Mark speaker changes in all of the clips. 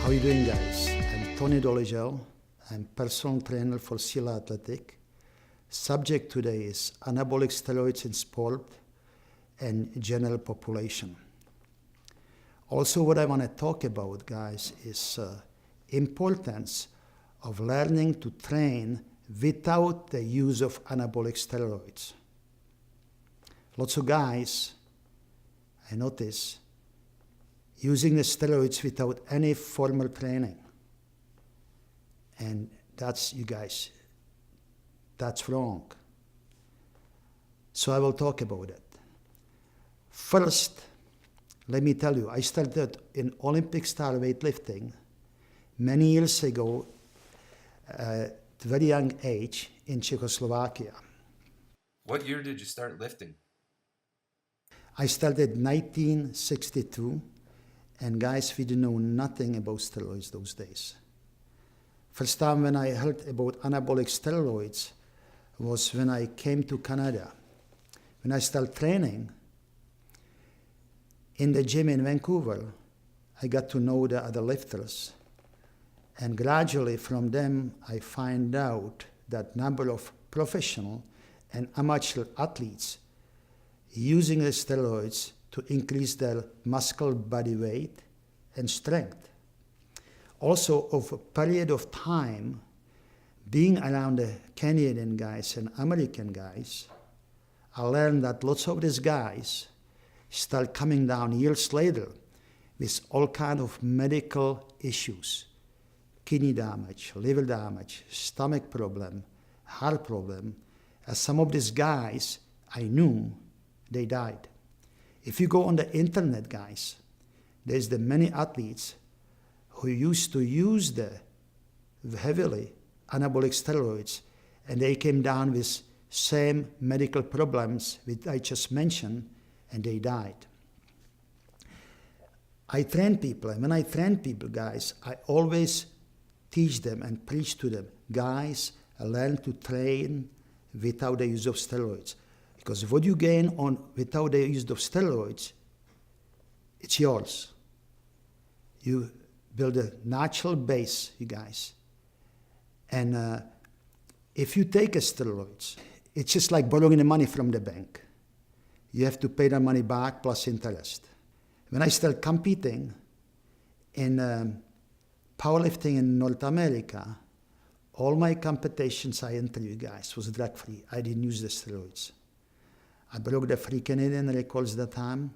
Speaker 1: How you doing, guys? I'm Tony Dolezel. I'm personal trainer for Seal Athletic. Subject today is anabolic steroids in sport and general population. Also, what I want to talk about, guys, is importance of learning to train without the use of anabolic steroids. Lots of guys, I notice, using the steroids without any formal training. And that's, you guys, that's wrong. So I will talk about it. First, let me tell you, I started in Olympic style weightlifting many years ago at a very young age in Czechoslovakia.
Speaker 2: What year did you start lifting?
Speaker 1: I started 1962, and guys, we didn't know nothing about steroids those days. First time when I heard about anabolic steroids was when I came to Canada. When I started training in the gym in Vancouver, I got to know the other lifters. And gradually from them, I find out that number of professional and amateur athletes using the steroids to increase their muscle body weight and strength. Also, over a period of time, being around the Canadian guys and American guys, I learned that lots of these guys start coming down years later with all kinds of medical issues. Kidney damage, liver damage, stomach problem, heart problem. As some of these guys I knew, they died. If you go on the internet, guys, there's the many athletes who used to use the heavily anabolic steroids, and they came down with same medical problems which I just mentioned, and they died. I train people, and when I train people, guys, I always teach them and preach to them, guys, learn to train without the use of steroids. Because what you gain on without the use of steroids, it's yours. You build a natural base, you guys. And if you take a steroids, it's just like borrowing the money from the bank. You have to pay the money back plus interest. When I started competing in powerlifting in North America, all my competitions I entered, you guys, was drug-free. I didn't use the steroids. I broke the free Canadian records that time,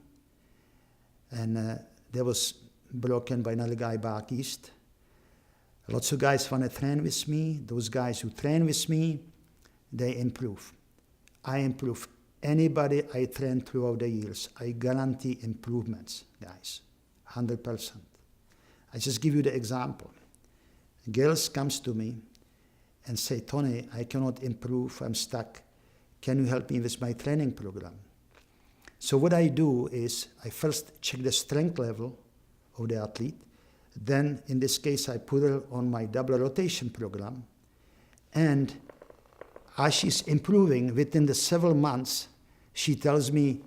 Speaker 1: and that was broken by another guy back east. Lots of guys want to train with me. Those guys who train with me, they improve. I improve. Anybody I train throughout the years, I guarantee improvements, guys, 100%. I just give you the example. Girls comes to me and say, Tony, I cannot improve, I'm stuck. Can you help me with my training program? So what I do is I first check the strength level of the athlete. Then in this case, I put her on my double rotation program. And as she's improving within the several months, she tells me,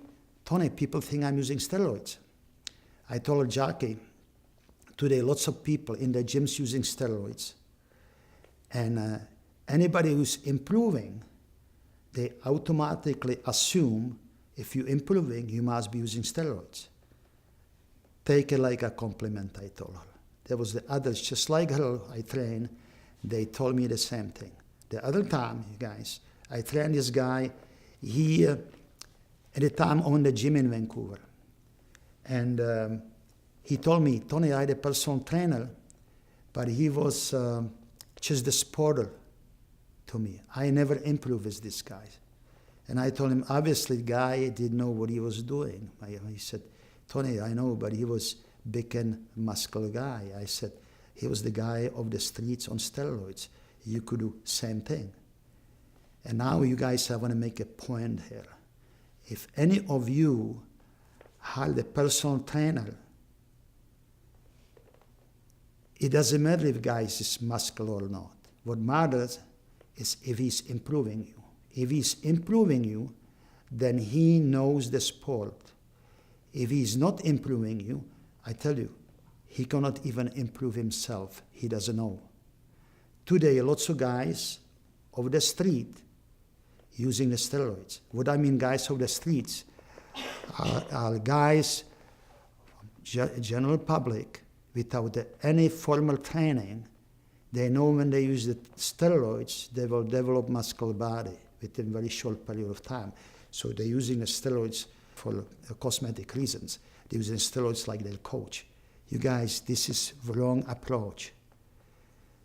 Speaker 1: Tony, people think I'm using steroids. I told her, Jackie, today lots of people in the gyms using steroids. And anybody who's improving, they automatically assume if you're improving, you must be using steroids. Take it like a compliment, I told her. There was the others, just like her, I train, they told me the same thing. The other time, you guys, I trained this guy, he, at the time, owned a gym in Vancouver. And he told me, Tony, I had a personal trainer, but he was just the supporter to me. I never improved with this guy. And I told him, obviously, the guy didn't know what he was doing. He said, Tony, I know, but he was big and muscular guy. I said, he was the guy of the streets on steroids. You could do same thing. And now, you guys, I want to make a point here. If any of you had a personal trainer, it doesn't matter if guy is muscular or not. What matters is if he's improving you. If he's improving you, then he knows the sport. If he's not improving you, I tell you, he cannot even improve himself. He doesn't know. Today, lots of guys of the street using the steroids. What I mean guys of the streets are guys, general public, without any formal training. They know when they use the steroids, they will develop muscle body within a very short period of time. So they're using the steroids for cosmetic reasons. They're using steroids like their coach. You guys, this is the wrong approach.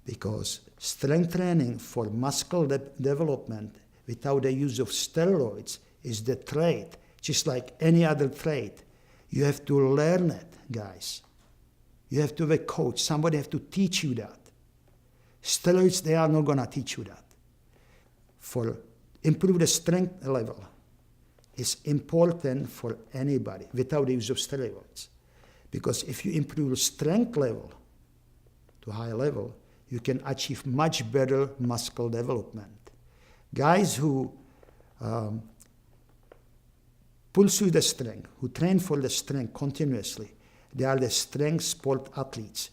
Speaker 1: Because strength training for muscle development without the use of steroids is the trait, just like any other trait. You have to learn it, guys. You have to have a coach. Somebody have to teach you that. Steroids, they are not going to teach you that. For improve the strength level is important for anybody without the use of steroids. Because if you improve strength level to high level, you can achieve much better muscle development. Guys who pursue the strength, who train for the strength continuously, they are the strength sport athletes,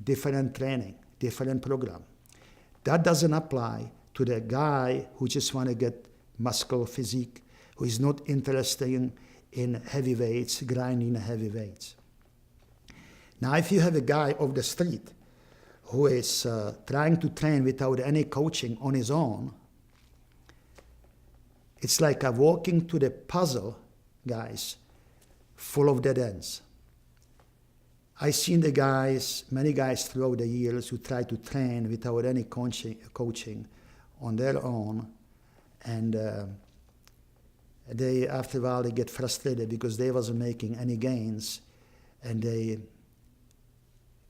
Speaker 1: different training, different program. That doesn't apply to the guy who just want to get muscular physique, who is not interested in heavy weights, grinding heavy weights. Now, if you have a guy off the street who is trying to train without any coaching on his own, it's like a walking to the puzzle, guys, full of dead ends. I've seen the guys, many guys throughout the years who try to train without any coaching on their own, and they, after a while, they get frustrated because they wasn't making any gains, and they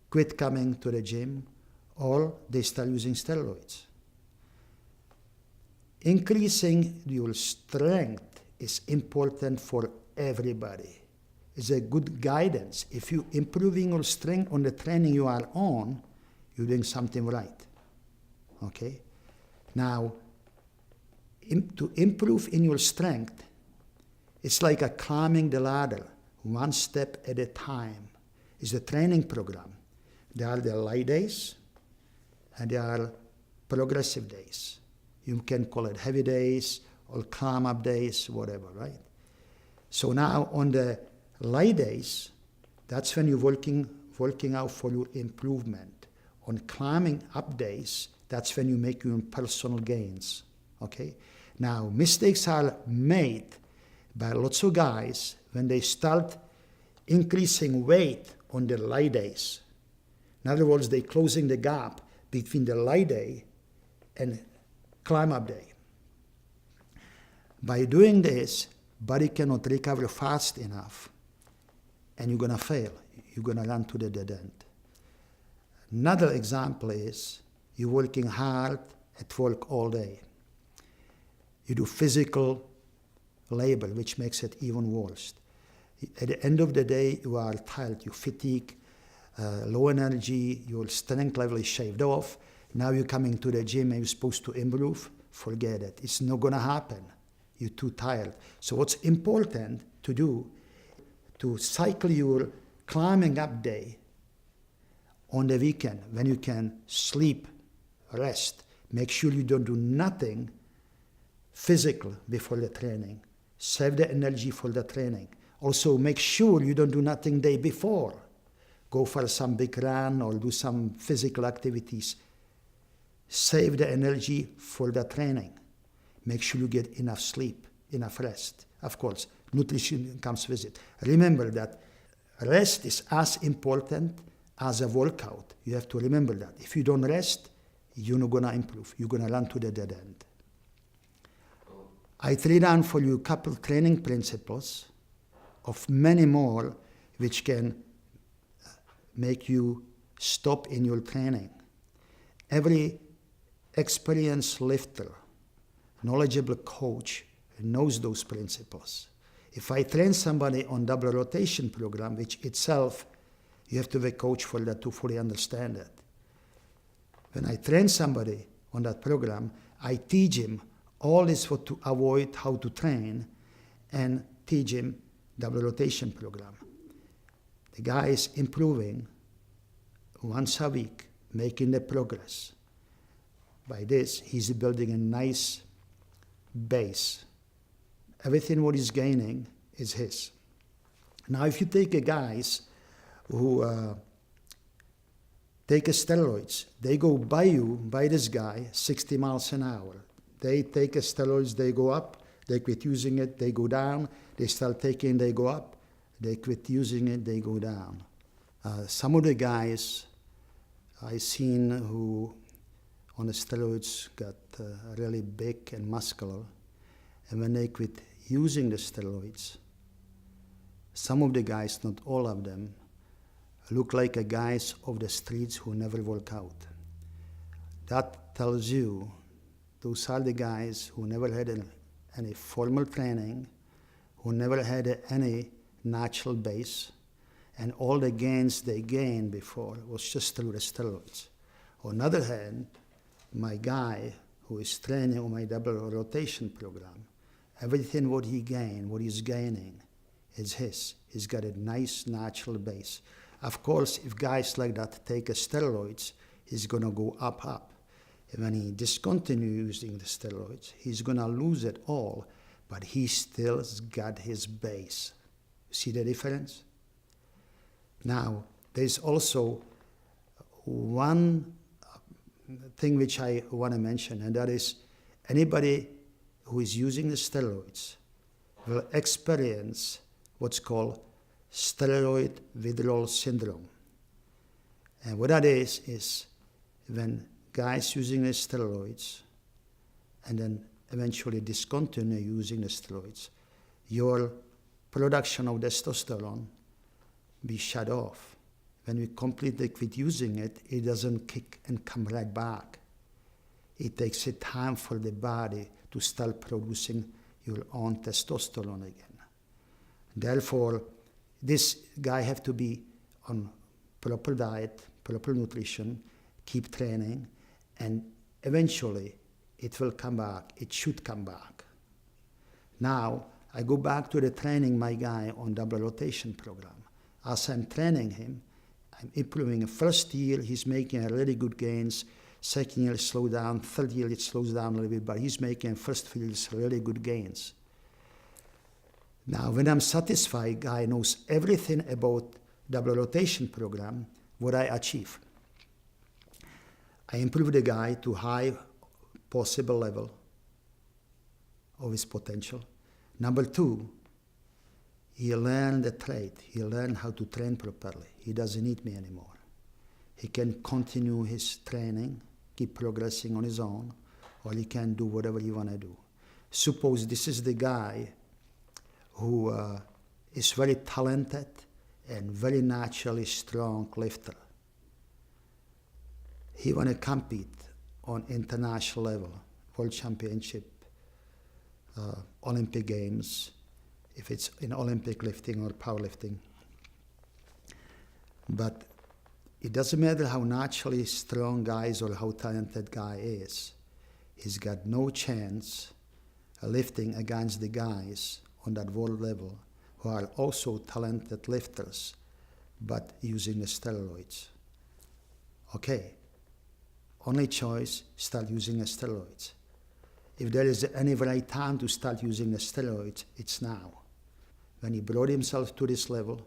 Speaker 1: quit coming to the gym, or they start using steroids. Increasing your strength is important for everybody. It's a good guidance. If you're improving your strength on the training you are on, you're doing something right. Okay? Now, to improve in your strength, it's like a climbing the ladder, one step at a time. It's a training program. There are the light days, and there are progressive days. You can call it heavy days or climb-up days, whatever, right? So now on the light days, that's when you're working out for your improvement. On climbing up days, that's when you make your personal gains, okay? Now, mistakes are made by lots of guys when they start increasing weight on the light days. In other words, they're closing the gap between the light day and climb-up day. By doing this, body cannot recover fast enough, and you're going to fail. You're going to run to the dead end. Another example is you're working hard at work all day. You do physical labor, which makes it even worse. At the end of the day, you are tired, you fatigue, low energy, your strength level is shaved off. Now you're coming to the gym and you're supposed to improve. Forget it. It's not going to happen. You're too tired. So what's important to do, to cycle your climbing up day on the weekend when you can sleep, rest. Make sure you don't do nothing physical before the training. Save the energy for the training. Also, make sure you don't do nothing day before. Go for some big run or do some physical activities. Save the energy for the training. Make sure you get enough sleep, enough rest. Of course, nutrition comes with it. Remember that rest is as important as a workout. You have to remember that. If you don't rest, you're not going to improve. You're going to run to the dead end. I lay down for you a couple training principles of many more which can make you stop in your training. Every experienced lifter, knowledgeable coach knows those principles. If I train somebody on double rotation program, which itself, you have to have a coach for that to fully understand it. When I train somebody on that program, I teach him all this what to avoid, how to train, and teach him double rotation program. The guy is improving once a week, making the progress. By this, he's building a nice base. Everything what he's gaining is his. Now, if you take a guys who take a steroids, they go by this guy 60 miles an hour. They take a steroids, they go up, they quit using it, they go down, they start taking, they go up, they quit using it, they go down. Some of the guys I seen who on the steroids got really big and muscular, and when they quit using the steroids, some of the guys, not all of them, look like a guys of the streets who never work out. That tells you those are the guys who never had any formal training, who never had any natural base, and all the gains they gained before was just through the steroids. On the other hand, my guy who is training on my double rotation program, everything what he gained, what he's gaining, is his. He's got a nice natural base. Of course, if guys like that take a steroids, he's going to go up. And when he discontinues using the steroids, he's going to lose it all, but he still's got his base. See the difference? Now, there's also one thing which I want to mention, and that is anybody who is using the steroids will experience what's called steroid withdrawal syndrome. And what that is when guys using the steroids and then eventually discontinue using the steroids, your production of testosterone be shut off. When we completely quit using it, it doesn't kick and come right back. It takes a time for the body to start producing your own testosterone again. Therefore, this guy have to be on proper diet, proper nutrition, keep training, and eventually it will come back. It should come back. Now, I go back to the training my guy on double rotation program. As I'm training him, I'm improving. First year, he's making really good gains. Second year, it slows down. Third year, it slows down a little bit, but he's making first 3 years really good gains. Now, when I'm satisfied, guy knows everything about double rotation program, what I achieve. I improve the guy to high possible level of his potential. Number 2, he learned the trade. He learned how to train properly. He doesn't need me anymore. He can continue his training, keep progressing on his own, or he can do whatever he want to do. Suppose this is the guy who is very talented and very naturally strong lifter. He want to compete on international level, world championship, Olympic Games, if it's in Olympic lifting or powerlifting. But it doesn't matter how naturally strong guy is or how talented guy is. He's got no chance lifting against the guys on that world level who are also talented lifters, but using the steroids. Okay, only choice, start using the steroids. If there is any right time to start using the steroids, it's now. When he brought himself to this level,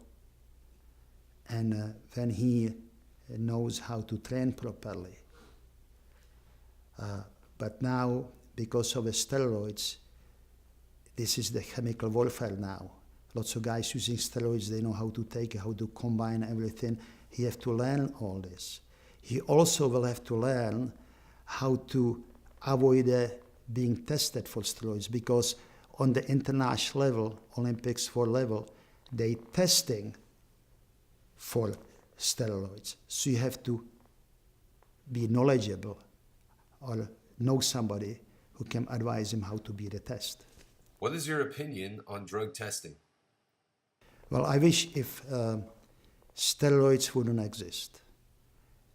Speaker 1: and when he knows how to train properly. But now, because of the steroids, this is the chemical warfare now. Lots of guys using steroids, they know how to take it, how to combine everything. He has to learn all this. He also will have to learn how to avoid being tested for steroids, because on the international level, Olympics for level, they testing for steroids. So you have to be knowledgeable or know somebody who can advise him how to be the test.
Speaker 2: What is your opinion on drug testing?
Speaker 1: Well, I wish if steroids wouldn't exist.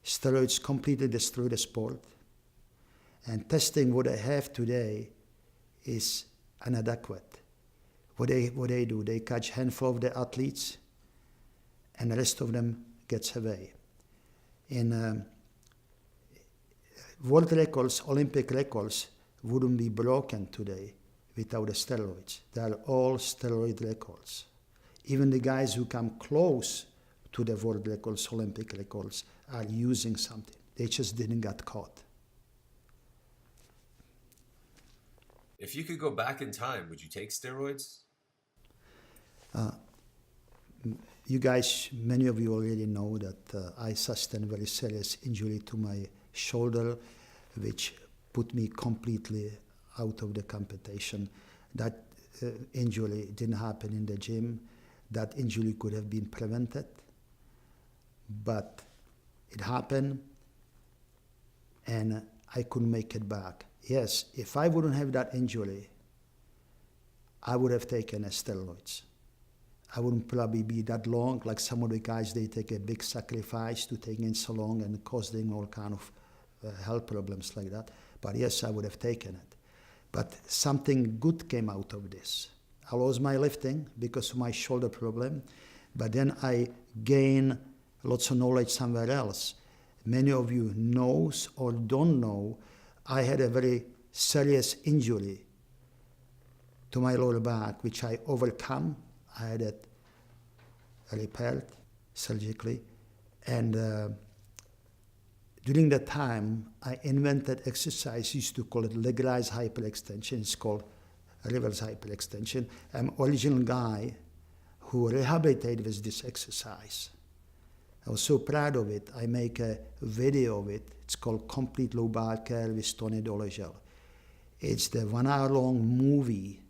Speaker 1: Steroids completely destroy the sport. And testing what I have today is inadequate. What they do, they catch a handful of the athletes and the rest of them gets away. in world records, Olympic records wouldn't be broken today without the steroids. They are all steroid records. Even the guys who come close to the world records, Olympic records, are using something. They just didn't get caught.
Speaker 2: If you could go back in time, would you take steroids?
Speaker 1: You guys, many of you already know that I sustained a very serious injury to my shoulder, which put me completely out of the competition. That injury didn't happen in the gym. That injury could have been prevented, but it happened, and I couldn't make it back. Yes, if I wouldn't have that injury, I would have taken steroids. I wouldn't probably be that long, like some of the guys, they take a big sacrifice to take in so long and causing all kind of health problems like that. But yes, I would have taken it. But something good came out of this. I lost my lifting because of my shoulder problem, but then I gained lots of knowledge somewhere else. Many of you knows or don't know, I had a very serious injury to my lower back, which I overcome. I had it repaired surgically. And during that time, I invented exercise, used to call it legalized hyperextension. It's called reverse hyperextension. I'm original guy who rehabilitated with this exercise. I was so proud of it. I make a video of it. It's called Complete Lumbar Care with Tony Dolezel. It's the 1 hour long movie.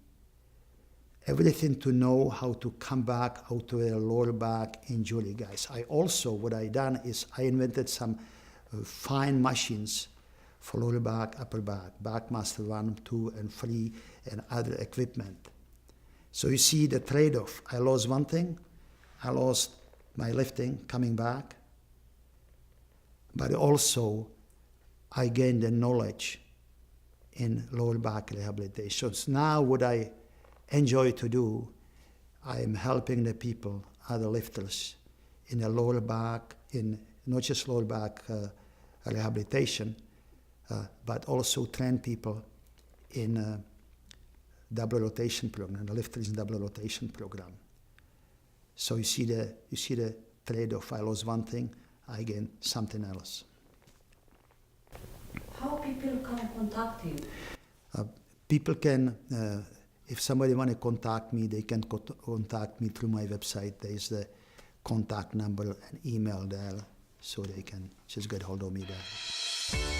Speaker 1: Everything to know how to come back out of a lower back injury, guys. What I done is I invented some fine machines for lower back, upper back, Backmaster 1, 2, and 3, and other equipment. So you see the trade-off. I lost one thing. I lost my lifting coming back. But also, I gained the knowledge in lower back rehabilitation. So now what I enjoy to do, I am helping the people, other lifters, in the lower back, in not just lower back rehabilitation, but also train people in double rotation program, the lifters in double rotation program. So you see the trade-off. I lost one thing, I gain something else.
Speaker 3: How people can contact you?
Speaker 1: People can, if somebody want to contact me, they can contact me through my website. There's the contact number and email there, so they can just get hold of me there.